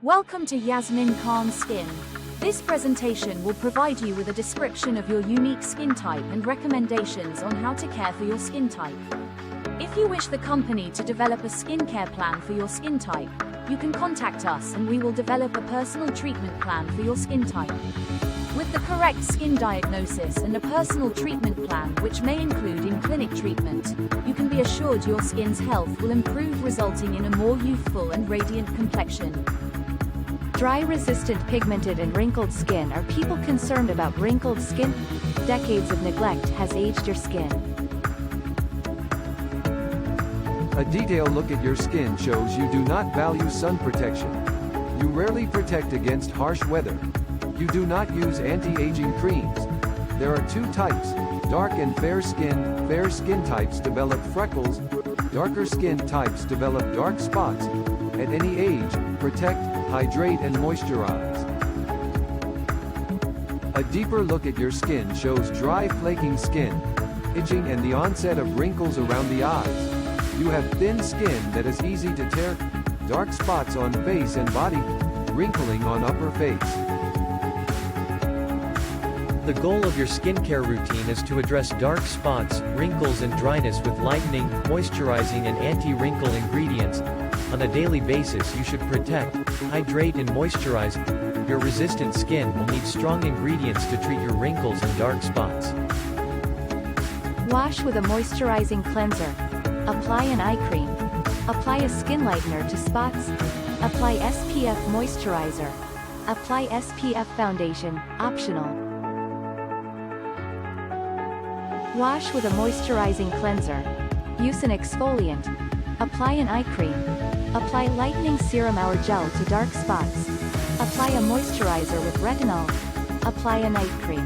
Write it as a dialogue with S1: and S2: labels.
S1: Welcome to Yasmin Khan's Skin. This presentation will provide you with a description of your unique skin type and recommendations on how to care for your skin type. If you wish the company to develop a skincare plan for your skin type, you can contact us and we will develop a personal treatment plan for your skin type. With the correct skin diagnosis and a personal treatment plan which may include in-clinic treatment, you can be assured your skin's health will improve, resulting in a more youthful and radiant complexion.
S2: Dry, resistant, pigmented and wrinkled skin. Are people concerned about wrinkled skin? Decades of neglect has aged your skin.
S3: A detailed look at your skin shows you do not value sun protection. You rarely protect against harsh weather. You do not use anti-aging creams. There are two types, dark and fair skin. Fair skin types develop freckles. Darker skin types develop dark spots. At any age, protect, hydrate and moisturize. A deeper look at your skin shows dry, flaking skin, itching and the onset of wrinkles around the eyes. You have thin skin that is easy to tear, dark spots on face and body, wrinkling on upper face.
S4: The goal of your skincare routine is to address dark spots, wrinkles and dryness with lightening, moisturizing and anti-wrinkle ingredients. On a daily basis you should protect, hydrate and moisturize. Your resistant skin will need strong ingredients to treat your wrinkles and dark spots.
S2: Wash with a moisturizing cleanser. Apply an eye cream. Apply a skin lightener to spots. Apply SPF moisturizer. Apply SPF foundation, optional. Wash with a moisturizing cleanser. Use an exfoliant. Apply an eye cream. Apply lightening serum or gel to dark spots. Apply a moisturizer with retinol. Apply a night cream.